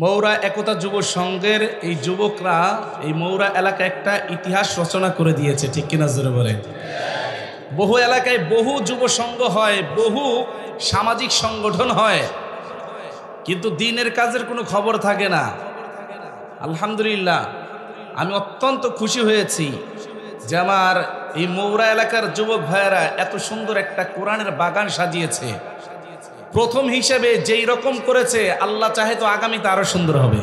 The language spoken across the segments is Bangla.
মৌরা একতা যুব সংঘের এই যুবকরা এই মৌরা এলাকায় একটা ইতিহাস রচনা করে দিয়েছে, ঠিক কিনা জোরে বলেন। বহু এলাকায় বহু যুব সংঘ হয়, বহু সামাজিক সংগঠন হয়, কিন্তু দিনের কাজের কোনো খবর থাকে না। আলহামদুলিল্লাহ, আমি অত্যন্ত খুশি হয়েছি যে আমার এই মৌরা এলাকার যুবক ভাইয়েরা এত সুন্দর একটা কোরআনের বাগান সাজিয়েছে। প্রথম হিসেবে যেই রকম করেছে, আল্লাহ চাহে তো আগামীতে আরো সুন্দর হবে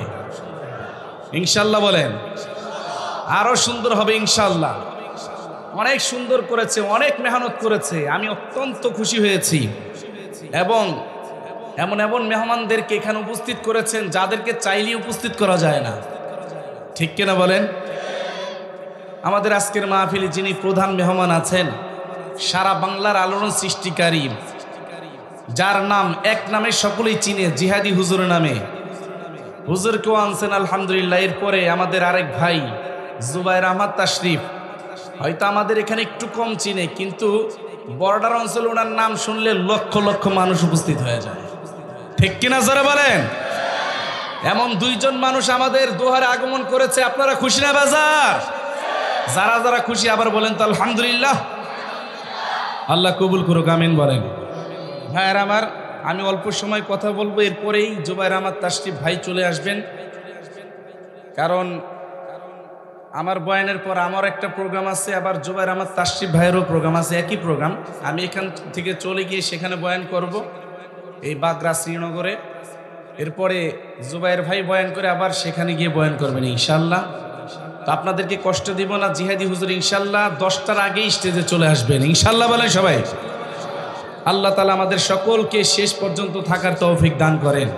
ইনশাল্লাহ। বলেন আরো সুন্দর হবে ইনশাল্লাহ। অনেক সুন্দর করেছে, অনেক মেহনত করেছে, আমি অত্যন্ত খুশি হয়েছি। এবং এমন এমন মেহমানদেরকে এখানে উপস্থিত করেছেন যাদেরকে চাইলেই উপস্থিত করা যায় না, ঠিক কিনা বলেন। আমাদের আজকের মাহফিলে যিনি প্রধান মেহমান আছেন, সারা বাংলার আলোড়ন সৃষ্টিকারী, যার নাম এক নামে সকলেই চিনে, জিহাদি হুজুর নামে। হুজুরকেও আনছেন আলহামদুলিল্লাহ। এরপরে আমাদের আরেক ভাই জুবায়ের আহমদ তাশরিফ, হয়তো আমাদের এখানে একটু কম চিনে, কিন্তু বর্ডার অঞ্চলে ওনার নাম শুনলে লক্ষ লক্ষ মানুষ উপস্থিত হয়ে যায়, ঠিক কিনা জোরে বলেন। এমন দুইজন মানুষ আমাদের দুয়ারে আগমন করেছে। আপনারা খুশি না বাজার? যারা যারা খুশি আবার বলেন তো আলহামদুলিল্লাহ। আল্লাহ কবুল করুক, আমিন বলেন। ভাইয়ের আমার, আমি অল্প সময় কথা বলবো, এরপরেই জুবায়ের আহমদ তাশরিফ ভাই চলে আসবেন। কারণ আমার বয়ানের পর আমার একটা প্রোগ্রাম আছে, আবার জুবায়ের আহমদ তাশরিফ ভাইয়েরও প্রোগ্রাম আছে, একই প্রোগ্রাম। আমি এখান থেকে চলে গিয়ে সেখানে বয়ান করব, এই বাগরা শ্রীনগরে। এরপরে জুবায়ের ভাই বয়ান করে আবার সেখানে গিয়ে বয়ান করবেন ইনশাল্লাহ। তো আপনাদেরকে কষ্ট দিব না, জিহাদি হুজুর ইনশাল্লাহ 10টার আগেই স্টেজে চলে আসবেন ইনশাল্লাহ। বলেন সবাই। আল্লাহ তাআলা আমাদের সকলকে শেষ পর্যন্ত থাকার তৌফিক দান করেন।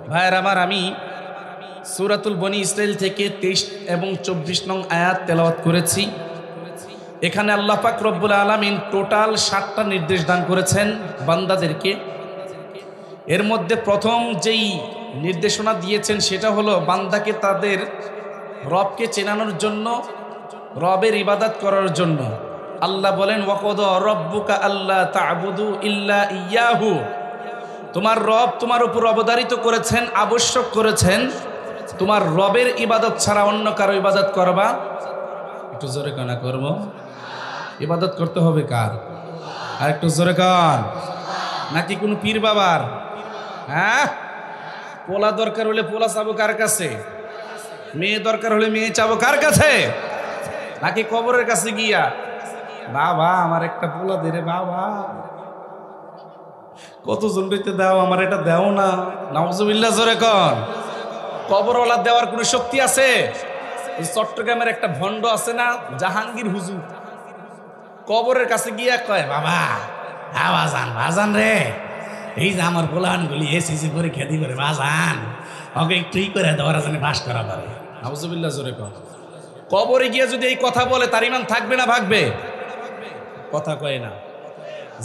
ভাইয়ের আমার, আমি সূরাতুল বনী ইসরাইল থেকে 23 এবং 24 নং আয়াত তেলাওয়াত করেছি। এখানে আল্লাহ পাক রব্বুল আলামিন টোটাল 7টা নির্দেশ দান করেছেন বান্দাদেরকে। এর মধ্যে প্রথম যেই নির্দেশনা দিয়েছেন সেটা হলো বান্দাকে তাদের রবকে চেনানোর জন্য, রবের ইবাদত করার জন্য। আল্লাহ বলেন ওয়াকাদা রাব্বুকা আল্লা তা'বুদু ইল্লা ইয়াহু, তোমার রব তোমার উপর অবধারিত করেছেন, আবশ্যক করেছেন, তোমার রবের ইবাদত ছাড়া অন্য কারো ইবাদত করবা। একটু জোরে কানা করব, ইবাদত করতে হবে কার? আর একটু জোরে কান। নাকি কোনো পীর বাবার? হ্যাঁ, পোলা দরকার হলে পোলা চাবো কার কাছে? মেয়ে দরকার হলে মেয়ে চাবো কার কাছে? নাকি কবরের কাছে গিয়া বাবা আমার একটা পোলা দে রে বাবা, কতজন রইতে দাও, আমার এটা দাও না। নাউজুবিল্লাহ, জোরে কন। কবরওয়ালা দেওয়ার কোনো শক্তি আছে? চট্টগ্রামের একটা ভণ্ড আছে না, জাহাঙ্গীর হুজুর, কবরের কাছে গিয়া কয় বাবা বাজান, বাজান রে, এই যে আমার পোলানগুলি এসেছি পরীক্ষা দি করে বাজান, ওকে একটু করে দেওয়ার জন্য বাস করা পারে। নাউজুবিল্লাহ, জোরে কন। কবরে গিয়ে যদি এই কথা বলে তার ইমান থাকবে না ভাগবে? কথা কয় না।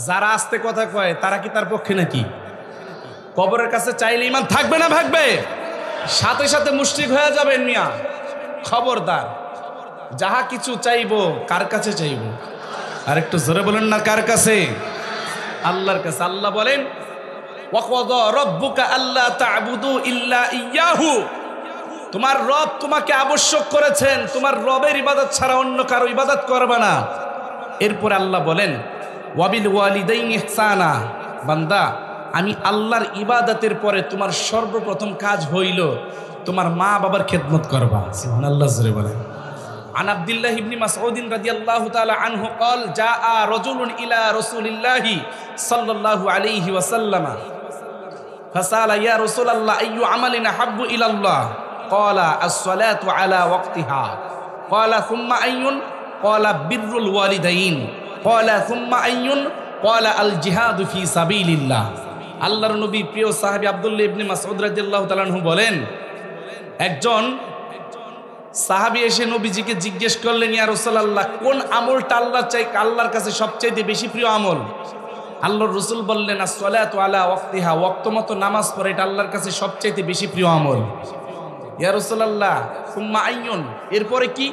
যারা আস্তে কথা কয় তারা কি তার পক্ষে নাকি? কবরের কাছে চাইলে ইমান থাকবে না ভাগবে? সাথে সাথে মুশরিক হয়ে যাবেন মিয়া। খবরদার, যাহা কিছু চাইবো কার কাছে চাইবো? আর একটু জোরে বলেন না, কার কাছে? আল্লাহর কাছে। আল্লাহ বলেন ওয়াকাদা রাব্বুকা আল্লা তা'বুদু ইল্লা ইয়াহু, তোমার রব তোমাকে আবশ্যক করেছেন, তোমার রবের ইবাদত ছাড়া অন্য কারো ইবাদত করবে না। এরপর আল্লাহ বলেন ওয়াবিল ওয়ালিদাইনি ইহসানা, বান্দা আমি আল্লাহর ইবাদতের পরে তোমার সর্বপ্রথম কাজ হইল তোমার মা বাবার খেদমত করবা। সুবহানাল্লাহ, জোরে বলেন। আন আব্দুল্লাহ ইবনে মাসউদ রাদিয়াল্লাহু তাআলা আনহু قال جاء رجل الى رسول الله صلى الله عليه وسلم فسال يا رسول الله اي عمل احب الى الله قال الصلاه على وقتها قال ثم اي قال بر الوالدين قال ثم اي قال الجهاد في سبيل الله। আল্লাহর নবী প্রিয় সাহাবী আব্দুল্লাহ ইবনে মাসউদ রাদিয়াল্লাহু তাআলা আনহু বলেন, একজন সাহাবী এসে নবীজিকে জিজ্ঞেস করলেন, ইয়া রাসূলুল্লাহ, কোন আমলটা আল্লাহর কাছে সবচেয়ে বেশি প্রিয় আমল? আল্লাহর রাসূল বললেন as-salatu ala waqtiha, ওয়াক্ত মতো নামাজ পড়া এটা আল্লাহর কাছে সবচেয়ে বেশি প্রিয় আমল। ইয়া রাসূলুল্লাহ সুম্মা আইয়ুন, এরপরে কি?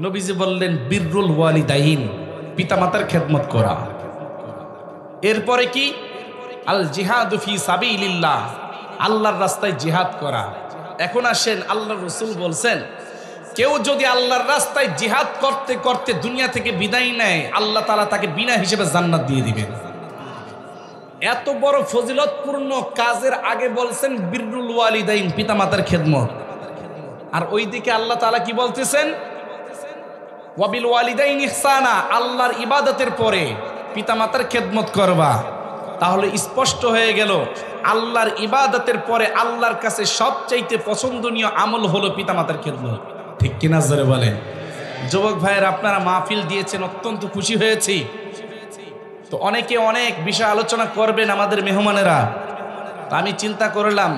নবীজি বললেন বিররুল ওয়ালিদাইন, পিতামাতার খেদমত করা। এরপরে কি? আল জিহাদু ফি সাবিলিল্লাহ, আল্লাহর রাস্তায় জিহাদ করা। এখন আসেন, আল্লাহর রাসূল বলছেন কেউ যদি আল্লাহর রাস্তায় জিহাদ করতে করতে দুনিয়া থেকে বিদায় নেয়, আল্লাহ তাআলা তাকে বিনা হিসেবে জান্নাত দিয়ে দিবেন। এত বড় ফজিলতপূর্ণ কাজের আগে বলছেন বিররুল ওয়ালিদাইন, পিতামাতার খেদমত। আর ওইদিকে আল্লাহ তাআলা কি বলতেছেন? ওয়াবিল ওয়ালিদাইন ইহসানা, আল্লাহর ইবাদতের পরে পিতামাতার খেদমত করবা। তাহলে স্পষ্ট হয়ে গেল আল্লাহর ইবাদতের পরে আল্লাহর কাছে সবচাইতে পছন্দনীয় আমল হলো পিতামাতার খেদমত। ঠিক কিনা জোরে বলেন? যুবক ভাইয়ের, আপনারা মাহফিল দিয়েছেন, অত্যন্ত খুশি হয়েছি। তো অনেকে অনেক বিষয় আলোচনা করবেন আমাদের মেহমানেরা। আমি চিন্তা করলাম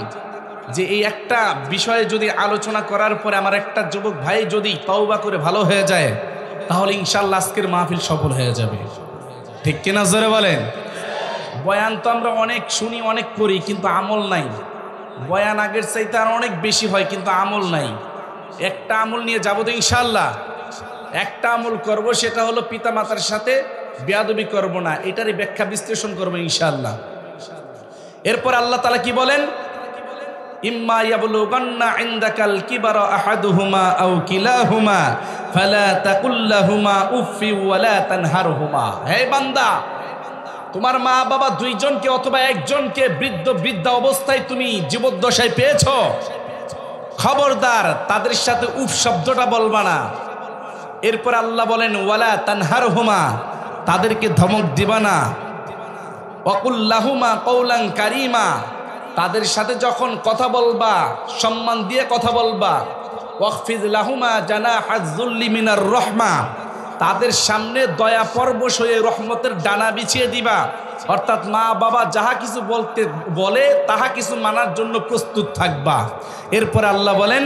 যে এই একটা বিষয়ে যদি আলোচনা করার পরে আমার একটা যুবক ভাই যদি তওবা করে ভালো হয়ে যায়, তাহলে ইনশাআল্লাহ আজকের মাহফিল সফল হয়ে যাবে। ঠিক কিনা জোরে বলেন? বয়ান তো আমরা অনেক শুনি, অনেক করি, কিন্তু আমল নাই। বয়ান আগের চাইতে আর অনেক বেশি হয়, কিন্তু আমল নাই। একটা আমল নিয়ে যাবো তো ইনশাআল্লাহ। একটা আমল করব, সেটা হলো পিতা মাতার সাথে বেয়াদবি করব না, এটারই ব্যাখ্যা বিশ্লেষণ করবো ইনশাআল্লাহ। এরপর আল্লাহ তাআলা কি বলেন? ইম্মা ইয়াবলুগান্না ইনদাকাল কিবারা আহাদুহুমা আও কিলাহুমা ফালা তাকুল লাহুমা উফফি ওয়ালা তানহারহুমা। হে বান্দা, তোমার মা বাবা দুইজনকে অথবা একজনকে বৃদ্ধা অবস্থায় তুমি জীবদ্দশায় পেয়েছো, খবরদার তাদের সাথে উফ শব্দটা বলবা না। এরপর আল্লাহ বলেন ওয়ালা তানহারহুমা, তাদেরকে ধমক দিবা না। ওয়াকুল লাহুমা কওলান কারীমা, তাদের সাথে যখন কথা বলবা সম্মান দিয়ে কথা বলবা। ওয়াখফিজ লাহুমা জানাহাজ যুল্লি মিনার রাহমা, তাদের সামনে দয়া পরবশ হয়ে রহমতের ডানা বিছিয়ে দিবা। অর্থাৎ মা বাবা যাহা কিছু বলে তাহা কিছু মানার জন্য প্রস্তুত থাকবা। এরপর আল্লাহ বলেন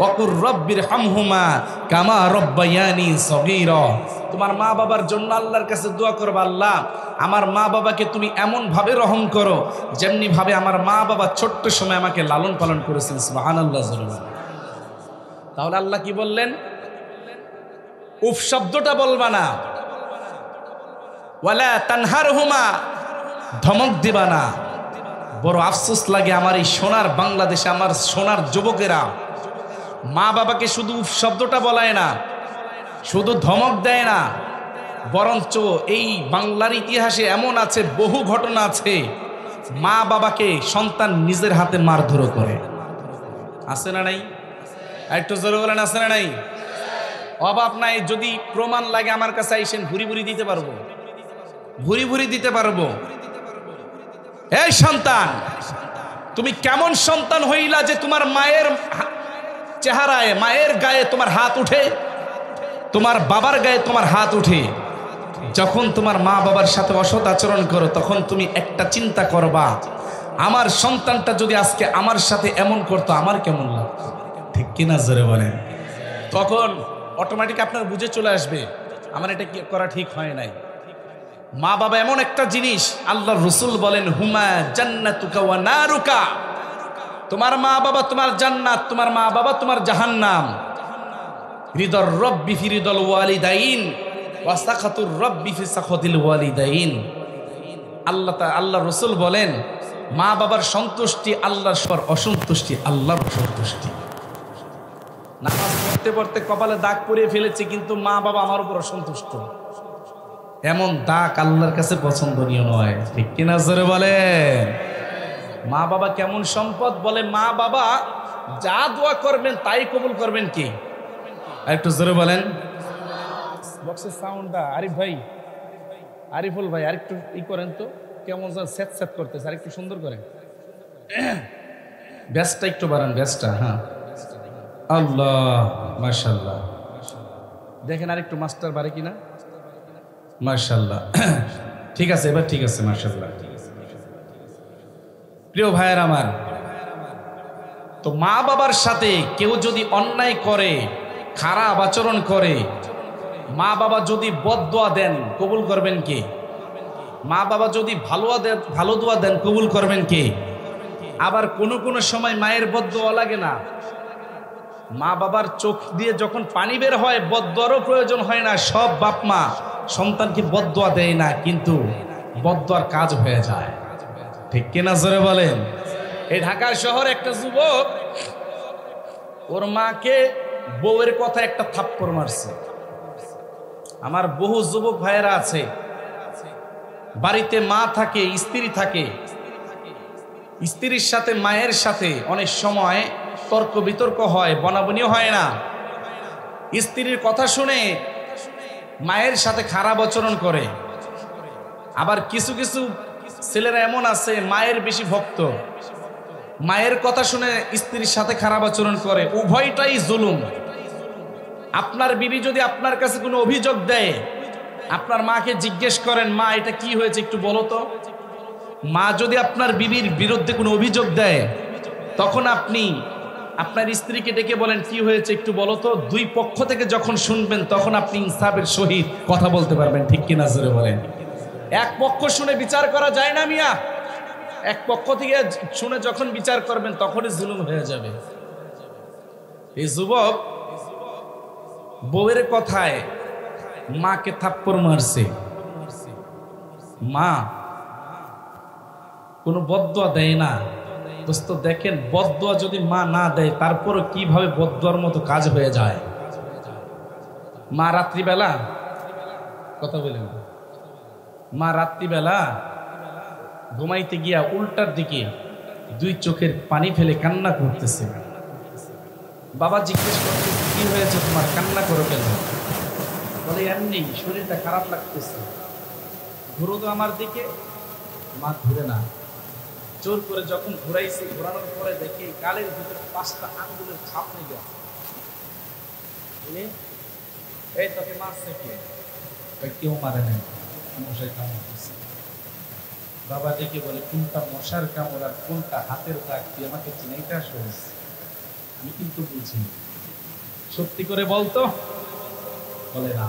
ওয়াকুর রব্বির হামহুমা কামা রব্বায়ানি সগীরা, তোমার মা বাবার জন্য আল্লাহর কাছে দোয়া করবা, আল্লাহ আমার মা বাবাকে তুমি এমন ভাবে রহম করো যেমনি ভাবে আমার মা বাবা ছোট্ট সময় আমাকে লালন পালন করেছেন। সুবহানাল্লাহ। তাহলে আল্লাহ কি বললেন? উফ শব্দটা বলবা না। ওয়ালা তানহারহুমা, ধমক দিবা না। বড় আফসোস লাগে আমার এই সোনার বাংলাদেশে, আমার সোনার যুবকেরা মা বাবাকে শুধু উফ শব্দটা বলায় না, শুধু ধমক দেয় না, বরঞ্চ এই বাংলার ইতিহাসে এমন আছে, বহু ঘটনা আছে, মা বাবাকে সন্তান নিজের হাতে মারধর করে। আছে না নাই? একটু জোরে বলেন, আছে না নাই? অভাব নাই। যদি প্রমাণ লাগে আমার কাছে আইসেন, ভুরি ভুরি দিতে পারবো, ভুরি ভুরি দিতে পারবো। এই সন্তান, তুমি কেমন সন্তান হইলা যে তোমার মায়ের চেহারায়, মায়ের গায়ে তোমার হাত উঠে, তোমার বাবার গায়ে তোমার হাত উঠে। যখন তোমার মা বাবার সাথে অসৎ আচরণ করো, তখন তুমি একটা চিন্তা করবা, আমার সন্তানটা যদি আজকে আমার সাথে এমন করতো আমার কেমন লাগতো। ঠিক কিনা জোরে বলেন? তখন অটোমেটিক আপনার বুঝে চলে আসবে আমার এটা করা ঠিক হয় নাই। মা বাবা এমন একটা জিনিস, আল্লাহর রাসূল বলেন হুমা জান্নাতুকা ওয়া নারুকা, তোমার মা বাবা তোমার জান্নাত, তোমার মা বাবা তোমার জাহান্নাম। রিদর রব্বি ফি রিদল ওয়ালিদাইন ওয়া সাখাতুর রব্বি ফি সাখাতিল ওয়ালিদাইন। আল্লাহ রাসূল বলেন মা বাবার সন্তুষ্টি আল্লাহর, সর অসন্তুষ্টি আল্লাহর অসন্তুষ্টি। নামাজ পড়তে পড়তে কপালে দাগ পরিয়ে ফেলেছি, কিন্তু মা বাবা আমার উপর অসন্তুষ্ট। এমন দাগ আল্লাহর কাছে পছন্দনীয় নয়। ঠিক কিনা জোরে বলেন? মা বাবা কেমন সম্পদ? বলে মা বাবা যা দোয়া করবেন তাই কবুল করবেন কি? আরেকটু জোরে বলেন। বক্সের সাউন্ডটা আরিফ ভাই, আরিফুল ভাই আরেকটু ই করেন তো, কেমন যেন সেট সেট করতেছে, আরেকটু সুন্দর করেন। ব্যাসটা একটু বাড়ান, ব্যাসটা। হ্যাঁ, আল্লাহ মাশাআল্লাহ। দেখেন আরেকটু মাস্টার বাড়ে কিনা। মাশাআল্লাহ, ঠিক আছে, এবার ঠিক আছে, মাশাআল্লাহ। প্রিয় ভাইয়ের আমার, তো মা বাবার সাথে কেউ যদি অন্যায় করে, খারাপ আচরণ করে, মা বাবা যদি বদদোয়া দেন কবুল করবেন কে? মা বাবা যদি ভালো দোয়া দেন কবুল করবেন কে? আবার কোনো সময় মায়ের বদদোয়া লাগে না। মা বাবার চোখ দিয়ে যখন পানি বের হয়, বদদোয়ারও প্রয়োজন হয় না। সব বাপ মা সন্তানকে বদদোয়া দেয় না, কিন্তু বদদোয়ার কাজ হয়ে যায়। ঠিক কিনা জোরে বলেন? এই ঢাকার শহরে একটা যুবক ওর মাকে বউয়ের কথা একটা থাপ্পড় মারছে। আমার বহু যুবক ভাইয়েরা আছে, বাড়িতে মা থাকে, স্ত্রী থাকে, স্ত্রীর সাথে মায়ের সাথে অনেক সময় তর্ক বিতর্ক হয়, বনাবনিও হয় না। স্ত্রীর কথা শুনে মায়ের সাথে খারাপ আচরণ করে। আবার কিছু কিছু ছেলেরা এমন আছে মায়ের বেশি ভক্ত, মায়ের কথা শুনে স্ত্রীর সাথে খারাপ আচরণ করে। উভয়টাই জুলুম। আপনার বিবি যদি আপনার কাছে কোনো অভিযোগ দেয়, আপনার মাকে জিজ্ঞেস করেন, মা এটা কি হয়েছে একটু বলো তো। মা যদি আপনার বিবির বিরুদ্ধে কোনো অভিযোগ দেয়, তখন আপনি আপনার স্ত্রীকে ডেকে বলেন কি হয়েছে একটু বলো তো। দুই পক্ষ থেকে যখন শুনবেন তখন আপনি ইনসাফের সহিত কথা বলতে পারবেন, ঠিক কিনা জোরে বলেন। এক পক্ষ শুনে বিচার করা যায় না মিয়া। এক পক্ষ থেকে শুনে যখন বিচার করবেন তখনই জুলুম হয়ে যাবে। এই যুবক বউয়ের কথায় মাকে থাপ্পড় মারছে। মা কোনো বদদুয়া দেয় না। দোস্ত দেখেন, বদদুয়া যদি মা না দেয় তারপরও কিভাবে বদদুয়ার মতো কাজ হয়ে যায়। মা রাত্রিবেলা কথা বলেন, মা রাত্রিবেলা ঘুমাইতে গিয়া উল্টার দিকে দুই চোখের পানি ফেলে কান্না করতেছে। বাবা জিজ্ঞেস করতেছে কি হয়েছে তোমার, কান্না করো কেন? বলে এমনি শরীরটা খারাপ লাগতেছে। ঘুরো তো আমার দিকে। মা ঘুরে না। জোর করে যখন ঘুরাইছে, ঘোরানোর পরে দেখে গালের ভিতরে 5টা আঙ্গুলের ছাপ নিয়ে গেছে। এই তোকে মারছে কে? কেউ মারে নাই, মশাই কামড় দিচ্ছে। বাবা দেখে বলে কোনটা মশার কামড় আর কোনটা হাতের দাগ, তুই আমাকে চিনাইতে আসিস? আমি কিন্তু বুঝি। সত্যি করে বলতো। বলে না।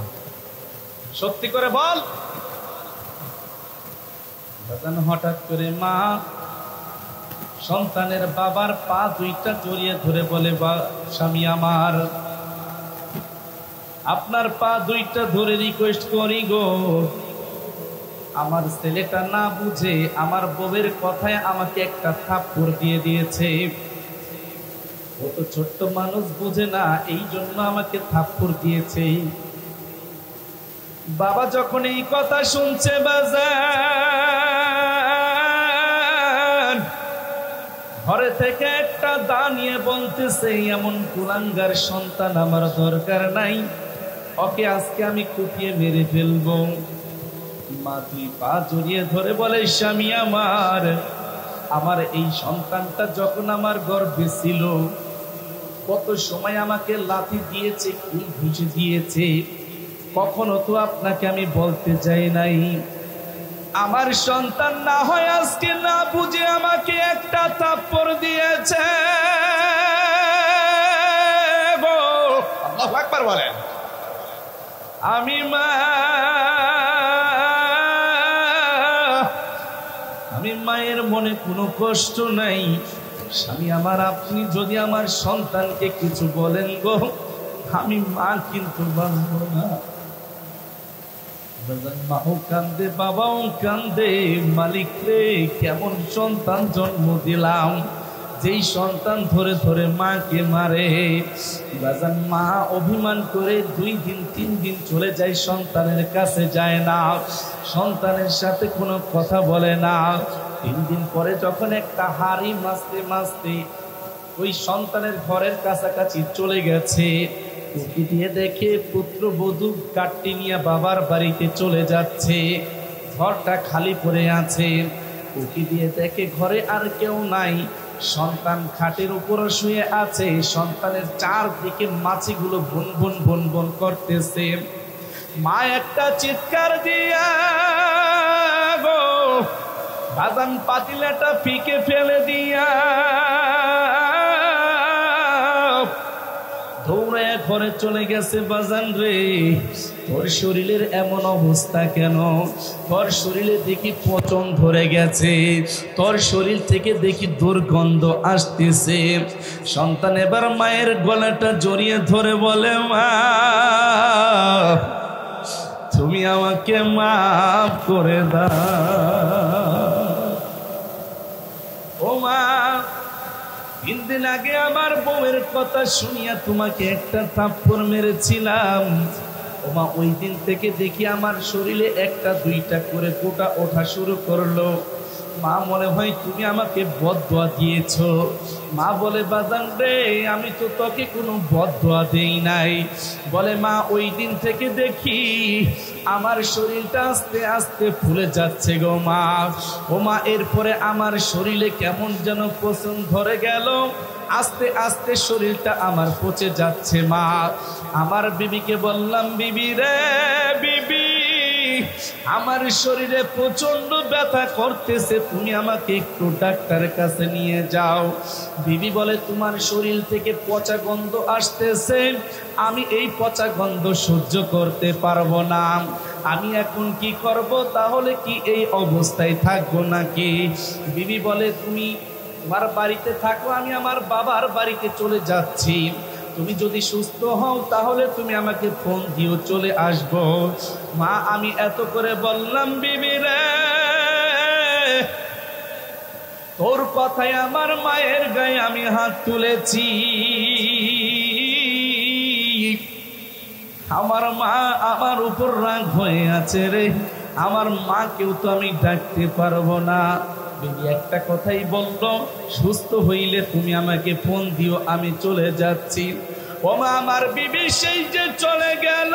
সত্যি করে বল। হঠাৎ করে মা সন্তানের বাবার পা দুইটা জড়িয়ে ধরে বলে, স্বামী আমার, আপনার পা দুইটা ধরে রিকোয়েস্ট করি গো, আমার ছেলেটা না বুঝে আমার বউয়ের কথায় আমাকে একটা থাপ্পড় দিয়ে দিয়েছে। ও তো ছোট্ট মানুষ, বুঝে না, এই জন্য আমাকে থাপ্পড় দিয়েছে। বাবা যখন এই কথা শুনছে বাজার, ঘরে থেকে একটা দা নিয়ে বলতেছে, এমন কুলাঙ্গার সন্তান আমার দরকার নাই, ওকে আজকে আমি কুপিয়ে মেরে ফেলবো। মা দুই পা জড়িয়ে ধরে বলে, স্বামী আমার, আমার এই সন্তানটা যখন আমার গর্ভে ছিল, কত সময় আমাকে লাথি দিয়েছে, কি ঘুষে দিয়েছে, কখনো তো আপনাকে আমি বলতে চাই নাই। আমার সন্তান না হয় আজকে না বুঝে আমাকে একটা থাপ্পড় দিয়েছে। আল্লাহু আকবার বলেন। আমি মায়ের মনে কোনো কষ্ট নাই। স্বামী আমার, আপনি যদি আমার সন্তানকে কিছু বলেন গো, আমি মা কিন্তু বাঁধব না। মাও কান্দে, বাবাও কান্দে, মালিক রে কেমন সন্তান জন্ম দিলাম, যেই সন্তান ধরে ধরে মাকে মারে। বাজান মা অভিমান করে 2 দিন 3 দিন চলে যায়, সন্তানের কাছে যায় না, সন্তানের সাথে কোনো কথা বলে না। 3 দিন পরে যখন একটা হাড়ি মাছতে মাছতে ওই সন্তানের ঘরের কাছাকাছি চলে গেছে, উকি দিয়ে দেখে পুত্রবধূ কাটটি নিয়ে বাবার বাড়িতে চলে যাচ্ছে। ঘরটা খালি পড়ে আছে। উকি দিয়ে দেখে ঘরে আর কেউ নাই, সন্তান খাটের উপরে শুয়ে আছে। সন্তানের চারদিকে মাছিগুলো ভুন ভুন ভুন ভুন করতেছে। মা একটা চিৎকার দিয়া গো বাজান পাতিলাটা ফিকে ফেলে দিয়া দৌড়ে ঘরে চলে গেছে। বাজান রে, তোর শরীরের এমন অবস্থা কেন? তোর শরীরে দেখি পচন ধরে গেছে, তোর শরীর থেকে দেখি দুর্গন্ধ আসতেছে। সন্তান এবার মায়ের গলাটা জড়িয়ে ধরে বলে, মা তুমি আমাকে মাফ করে দাও। ও মা, কিছুদিন আগে আমার বউয়ের কথা শুনিয়া তোমাকে একটা থাপ্পড় মেরেছিলাম। ওমা ওই দিন থেকে দেখি আমার শরীরে একটা দুইটা করে গোটা ওঠা শুরু করলো। মা মনে হয় তুমি আমাকে বদদোয়া দিয়েছো। মা বলে বাজান রে, আমি তো তোকে কোনো বদদোয়া দেই নাই। বলে মা ওই দিন থেকে দেখি আমার শরীরটা আস্তে আস্তে ফুলে যাচ্ছে গো মা। ও মা এরপরে আমার শরীরে কেমন যেন পচন ধরে গেল, আস্তে আস্তে শরীরটা আমার পচে যাচ্ছে মা। আমার বিবিকে বললাম, বিবি রে বিবি, আমার শরীরে প্রচন্ড ব্যথা করতেছে, তুমি আমাকে একটু ডাক্তারের কাছে নিয়ে যাও। বিবি বলে তোমার শরীর থেকে পচা গন্ধ আসতেছে, আমি এই পচা গন্ধ সহ্য করতে পারবো না। আমি এখন কি করব? তাহলে কি এই অবস্থায় থাকবো নাকি? বিবি বলে তুমি তোমার বাড়িতে থাকো, আমি আমার বাবার বাড়িতে চলে যাচ্ছি। তুমি যদি সুস্থ হও তাহলে তুমি আমাকে ফোন দিও, চলে আসবো। মা আমি এত করে বললাম, বিবি রে তোর কথায় আমার মায়ের গায়ে আমি হাত তুলেছি। আমার মা আমার উপর রাগ হয়ে আছে রে, আমার মাকেও তো আমি ডাকতে পারবো না। বিবি একটা কথাই বললো, সুস্থ হইলে তুমি আমাকে ফোন দিও, আমি চলে যাচ্ছি। ও মা আমার বিবি সেই যে চলে গেল।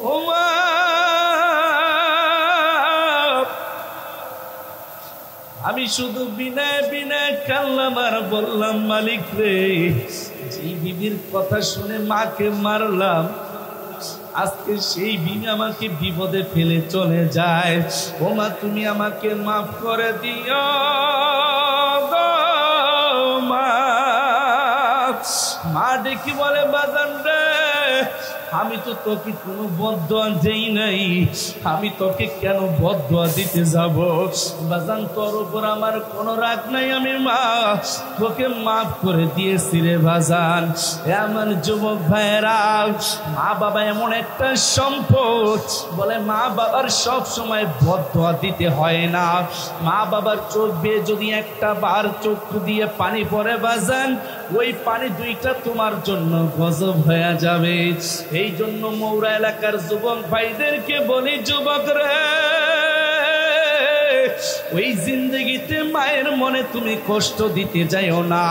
ও মা আমি শুধু বিনয় বিনয় কান্নাম আর বললাম, মালিক রে, যে বিবির কথা শুনে মাকে মারলাম, আজকে সেই বিবি আমাকে বিপদে ফেলে চলে যায়। ও মা তুমি আমাকে মাফ করে দিও গো মা। মা দেখি বলে বাজান রে, আমি তো তোকে কোনো বদদোয়া দেই নাই, আমি তোকে কেন বদদোয়া দিতে যাব? বাজান তোর উপর আমার কোনো রাগ নাই, আমি মা তোকে মাফ করে দিয়েছি রে বাজান। আমার যুবক ভাইয়েরা, মা বাবা এমন একটা সম্পদ, বলে মা বাবার সব সময় বদদোয়া দিতে হয় না। মা বাবার চোখ বেয়ে যদি একটা বার চক্ষু দিয়ে পানি পড়ে বাজান, ওই পানি দুইটা তোমার জন্য গজব হয়ে যাবে। এই জন্য মৌরা এলাকার যুবক ভাইদেরকে বলি, যুবক রে, ওই জিন্দগিতে মায়ের মনে তুমি কষ্ট দিতে যাও না,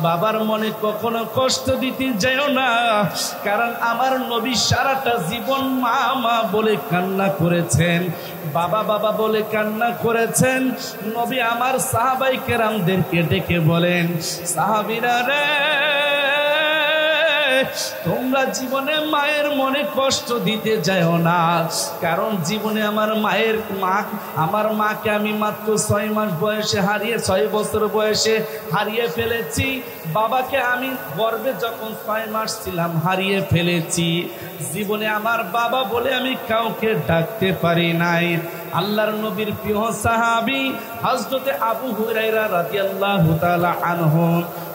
বাবার মনে কখনো কষ্ট দিতে যাও না। কারণ আমার নবী সারাটা জীবন মা মা বলে কান্না করেছেন, বাবা বাবা বলে কান্না করেছেন। নবী আমার সাহাবাই কেরামদেরকে ডেকে বলেন, সাহাবীরা রে, তোমরা জীবনে মায়ের মনে কষ্ট দিতে যাও না। কারণ জীবনে আমার মাকে আমি মাত্র 6 মাস বয়সে হারিয়ে, 6 বছর বয়সে হারিয়ে ফেলেছি। বাবাকে আমি গর্ভে যখন 6 মাস ছিলাম হারিয়ে ফেলেছি। জীবনে আমার বাবা বলে আমি কাউকে ডাকতে পারি নাই। আল্লাহর নবীর প্রিয় সাহাবী হযরতে আবু হুরায়রা রাদিয়াল্লাহু তাআলা আনহু,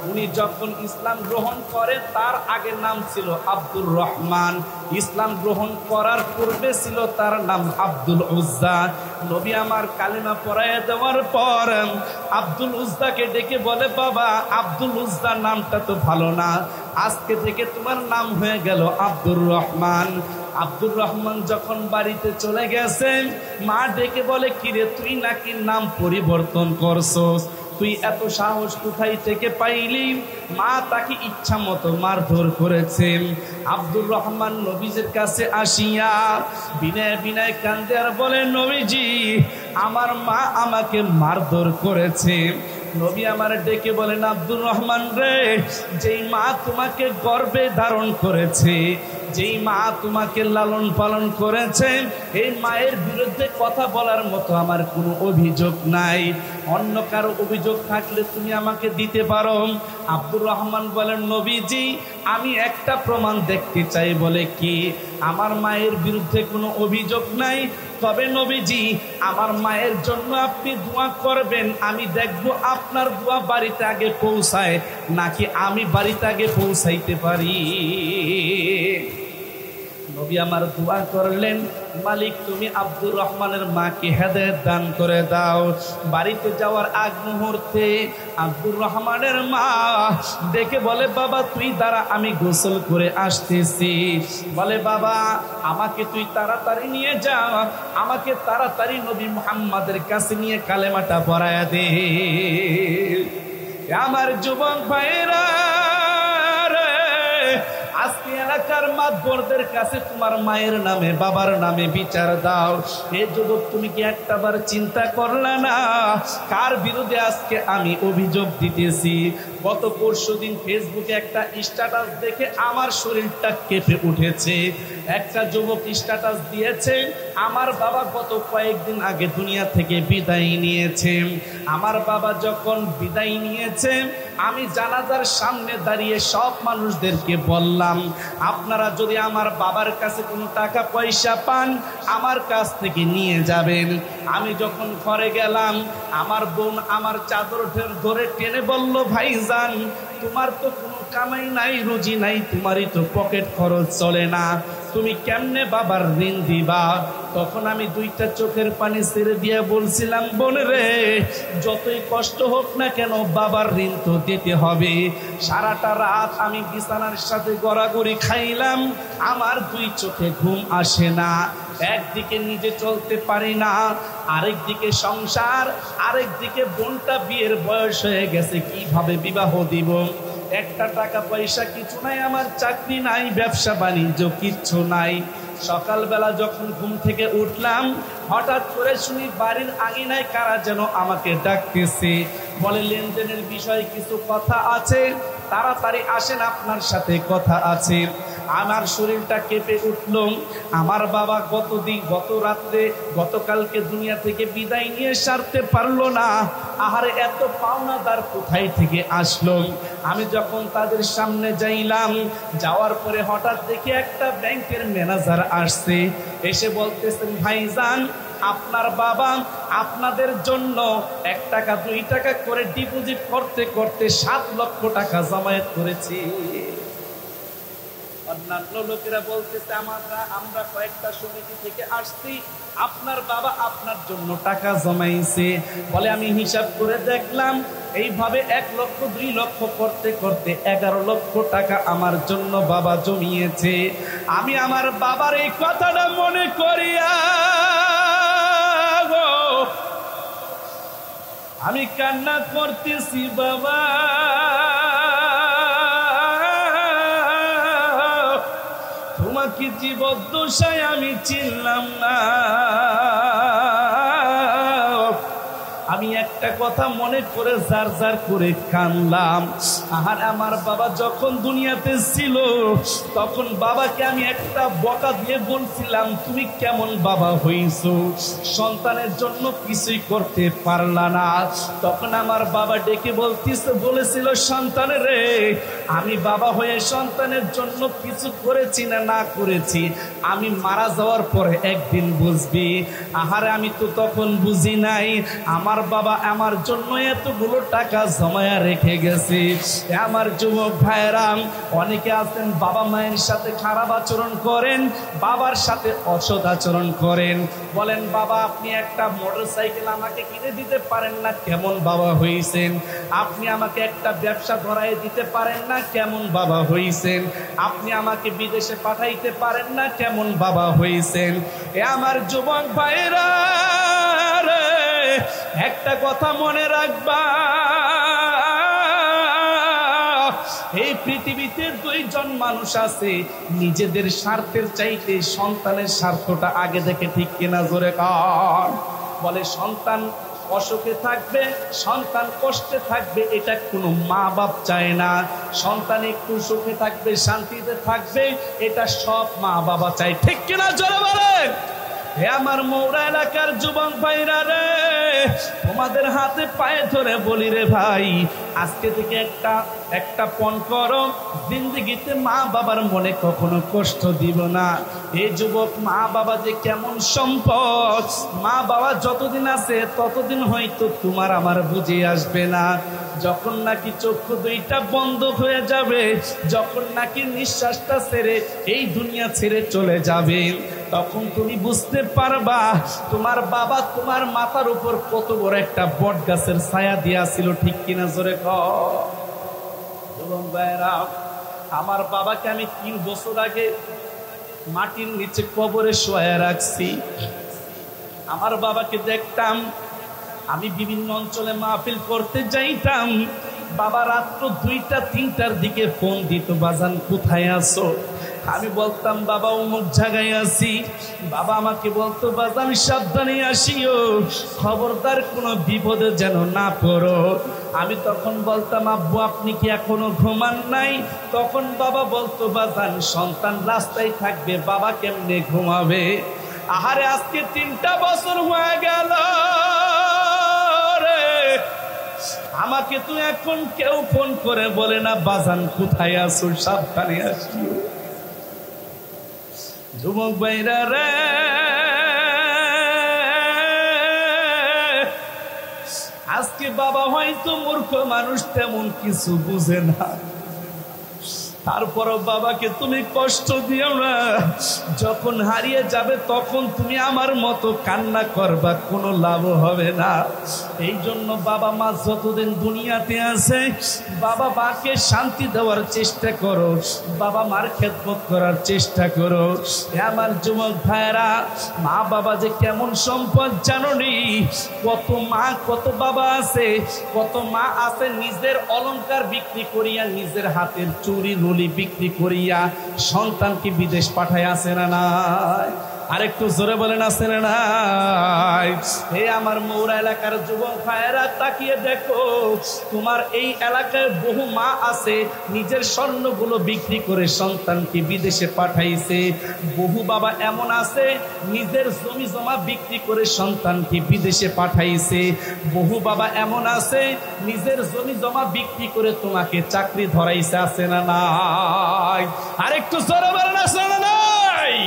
উনি যখন ইসলাম গ্রহণ করেন, তার আগের নাম ছিল আব্দুর রহমান। ইসলাম গ্রহণ করার পূর্বে ছিল তার নাম আব্দুল উজ্জা। নবী আমার কালিমা পড়াইয়া দেওয়ার পর আব্দুল উজ্জাকে ডেকে বলে, বাবা আব্দুল উজ্জা নামটা তো ভালো না, আজকে থেকে তোমার নাম হয়ে গেল আব্দুর রহমান। আব্দুর রহমান যখন বাড়িতে চলে গেছেন, মা ডেকে বলে, কিরে তুই নাকি নাম পরিবর্তন করছস, তুই এত সাহস কোথায় থেকে পাইলি? মা তাকে ইচ্ছা মতো মারধর করেছেন। আব্দুর রহমান নবীজির কাছে আসিয়া বিনয় বিনয় কান্দে আর বলে, নবীজি আমার মা আমাকে মারধর করেছে। নবী আমার ডেকে বলেন, আব্দুর রহমান রে, যেই মা তোমাকে গর্ভে ধারণ করেছে, যেই মা তোমাকে লালন পালন করেছে, এই মায়ের বিরুদ্ধে কথা বলার মতো আমার কোনো অভিযোগ নাই। অন্য কারো অভিযোগ থাকলে তুমি আমাকে দিতে পারো। আব্দুর রহমান বলেন, নবীজি আমি একটা প্রমাণ দেখতে চাই। বলে কি? আমার মায়ের বিরুদ্ধে কোনো অভিযোগ নাই, তবে নবীজি আমার মায়ের জন্য আপনি দোয়া করবেন, আমি দেখব আপনার দোয়া বাড়িতে আগে পৌঁছায় নাকি আমি বাড়িতে আগে পৌঁছাইতে পারি। নবী আমার দোয়া করলেন, মালিক তুমি আব্দুর রহমানের মাকে হেদায়েত দান করে দাও। বাড়িতে যাওয়ার আগ মুহূর্তে আব্দুর রহমানের মা ডেকে বলে, বাবা তুই দাঁড়া, আমি গোসল করে আসতেছি। বলে, বাবা আমাকে তুই তাড়াতাড়ি নিয়ে যা, আমাকে তাড়াতাড়ি নবী মুহাম্মাদের কাছে নিয়ে কালেমাটা পড়ায়া দে। আমার যুবক ভাইরা, আজকে এলাকার মাতবরদের কাছে তোমার মায়ের নামে বাবার নামে বিচার দাও। হে যুবক, তুমি কি একটাবার চিন্তা করলে না কার বিরুদ্ধে আজকে আমি অভিযোগ দিতেছি? গত পরশুদিন ফেসবুকে একটা স্ট্যাটাস দেখে আমার শরীরটা কেঁপে উঠেছে। একটা যুবক স্ট্যাটাস দিয়েছে, আমার বাবা গত কয়েকদিন আগে দুনিয়া থেকে বিদায় নিয়েছে। আমার বাবা যখন বিদায় নিয়েছে, আমি জানাজার সামনে দাঁড়িয়ে সব মানুষদেরকে বললাম, আপনারা যদি আমার বাবার কাছে কোনো টাকা পয়সা পান আমার কাছ থেকে নিয়ে যাবেন। আমি যখন ঘরে গেলাম, আমার বোন আমার চাদর ধরে টেনে বলল, ভাইজান তোমার তো কোনো কামাই নাই, রুজি নাই, তোমারই তো পকেট খরচ চলে না, তুমি কেমনে বাবার ঋণ দিবা? তখন আমি দুইটা চোখের পানি ছেড়ে দিয়ে বলছিলাম, বোন রে, যতই কষ্ট হোক না কেন বাবার ঋণ তো দিতে হবে। সারাটা রাত আমি বিছানার সাথে গড়াগড়ি খাইলাম, আমার দুই চোখে ঘুম আসে না। একদিকে নিজে চলতে পারি না, আরেকদিকে সংসার, আরেকদিকে বোনটা বিয়ের বয়স হয়ে গেছে, কিভাবে বিবাহ দিব? একটা টাকা পয়সা কিছু নাই, আমার চাকরি নাই, ব্যবসা বাণিজ্য কিচ্ছু নাই। সকালবেলা যখন ঘুম থেকে উঠলাম, হঠাৎ করে শুনি বাড়ির আঙিনায় কারা যেন আমাকে ডাকতেছে। বলে, লেনদেনের বিষয়ে কিছু কথা আছে, তাড়াতাড়ি আসেন, আপনার সাথে কথা আছে। আমার শরীরটা কেঁপে উঠল। আমার বাবা গত রাত্রে গতকালকে দুনিয়া থেকে বিদায় নিয়ে সারতে পারলো না। আহারে, এত পাওনাদার কোথায় থেকে আসলো? আমি যখন তাদের সামনে যাইলাম, যাওয়ার পরে হঠাৎ দেখি একটা ব্যাংকের ম্যানেজার আসছে। এসে বলতেছেন, ভাইজান আপনার বাবা আপনাদের জন্য 1 টাকা 2 টাকা করে ডিপোজিট করতে করতে 7 লক্ষ টাকা জমায়েত করেছি। অন্যান্য লোকেরা বলতেছে, আমরা কয়েকটা সমিতি থেকে আসছি, আপনার বাবা আপনার জন্য টাকা জমাইছে। বলে, আমি হিসাব করে দেখলাম এইভাবে 1 লক্ষ 2 লক্ষ করতে করতে 11 লক্ষ টাকা আমার জন্য বাবা জমিয়েছে। আমি আমার বাবার এই কথাটা মনে করিয়া আমি কান্না করতেছি, বাবা তোমাকে জীবদ্দশায় আমি চিনলাম না। আমি একটা কথা মনে করে জার জার করে কানলাম। আর আমার বাবা যখন দুনিয়াতে ছিল, তখন বাবাকে আমি একটা বকা দিয়ে বলছিলাম, তুমি কেমন বাবা হইছো, সন্তানের জন্য কিছুই করতে পারলা না। তখন আমার বাবা ডেকে বলেছিল, সন্তানের রে, আমি বাবা হয়ে সন্তানের জন্য কিছু করেছি না না করেছি আমি মারা যাওয়ার পরে একদিন বুঝবি। আহারে, আমি তো তখন বুঝি নাই আমার বাবা আমার জন্য এতগুলো টাকা জমায়া রেখে গেছে। আমার যুবক ভাইরা, অনেকে আছেন বাবা মায়ের সাথে খারাপ আচরণ করেন, বাবার সাথে অসৎ আচরণ করেন। বলেন, বাবা আপনি একটা মোটরসাইকেল আমাকে কিনে দিতে পারেন না, কেমন বাবা হইছেন? আপনি আমাকে একটা ব্যবসা ধরাই দিতে পারেন না, কেমন বাবা হইছেন? আপনি আমাকে বিদেশে পাঠাইতে পারেন না, কেমন বাবা হইছেন? এ আমার যুবক ভাইরা, একটা কথা মনে রাখবা, এই পৃথিবীতে 2 জন মানুষ আছে, নিজেদের স্বার্থের চাইতে সন্তানের স্বার্থটা আগে দেখে, ঠিক কিনা জোরে কর। বলে, সন্তান অসুখে থাকবে, সন্তান কষ্টে থাকবে, এটা কোনো মা বাপ চায় না। সন্তান একটু সুখে থাকবে, শান্তিতে থাকবে, এটা সব মা বাবা চায়, ঠিক কিনা জোরে বলেন। হে আমার মৌরা এলাকার যুবক ভাইরা রে, তোমাদের হাতে পায়ে ধরে বলি রে ভাই, আজকে থেকে একটা পণ করো, জিন্দেগিতে মা বাবার মনে কখনো কষ্ট দিব না। এই যুবক, মা বাবা যে কেমন সম্পদ, মা বাবা যতদিন আছে ততদিন হয়তো তোমার আমার বুঝে আসবে না। যখন নাকি চক্ষু দুইটা বন্ধ হয়ে যাবে, যখন নাকি নিঃশ্বাসটা ছেড়ে এই দুনিয়া ছেড়ে চলে যাবে, তখন তুমি বুঝতে পারবা তোমার বাবা তোমার মাথার উপর কত বড় একটা বট গাছের ছায়া দিয়েছিল। ঠিক কিনা জোরে কও। আমার বাবাকে আমি 3 বছর আগে মাটির নিচে কবরে শোয়া রাখছি। আমার বাবাকে দেখতাম, আমি বিভিন্ন অঞ্চলে মাহফিল করতে যাইতাম, বাবা রাত্র 2টা 3টার দিকে ফোন দিত, বাজান কোথায় আছো? আমি বলতাম বাবা অমুক জায়গায় আছি। বাবা আমাকে বলতো বাজান সাবধানে আসিও, খবরদার কোনো বিপদে যেন না পড়ো। আমি তখন বলতাম আব্বু আপনি কি এখনো ঘুমান নাই? তখন বাবা বলতো বাজান সন্তান রাস্তায় থাকবে, বাবা কেমনে ঘুমাবে? আহারে আজকে 3টা বছর হয়ে গেল রে, আমাকে তো এখন কেউ ফোন করে বলে না বাজান কোথায় আছো, সাবধানে আসিও। যুবক ভাইরা রে, আজকে বাবা হয়তো মূর্খ মানুষ, তেমন কিছু বুঝে না, তারপরও বাবাকে তুমি কষ্ট দিও না। যখন হারিয়ে যাবে তখন তুমি আমার মতো কান্না করবা, কোনো লাভ হবে না। এই জন্য বাবা মা যতদিন দুনিয়াতে আছে, বাবা মাকে শান্তি দেওয়ার চেষ্টা করো, বাবা মার খেদমত করার চেষ্টা করো। আমার যুবক ভাইরা, মা বাবা যে কেমন সম্পদ জানো নি? কত মা কত বাবা আছে, কত মা আছে নিজের অলংকার বিক্রি করিয়া, নিজের হাতের চুরি বিক্রি করিয়া সন্তানকে বিদেশ পাঠায়, আছে না নাই? আরেকটু জোরে বলেন আছে না নাই? হে আমার মৌরা এলাকার যুবক ভাইয়েরা, তাকিয়ে দেখো, তোমার এই এলাকায় বহু মা আছে নিজের স্বর্ণগুলো বিক্রি করে সন্তানকে বিদেশে পাঠাইছে। বহু বাবা এমন আছে নিজের জমি জমা বিক্রি করে সন্তানকে বিদেশে পাঠাইছে। বহু বাবা এমন আছে নিজের জমি জমা বিক্রি করে তোমাকে চাকরি ধরাইছে, আছে না নাই? আরেকটু জোরে বলেন আছে না নাই?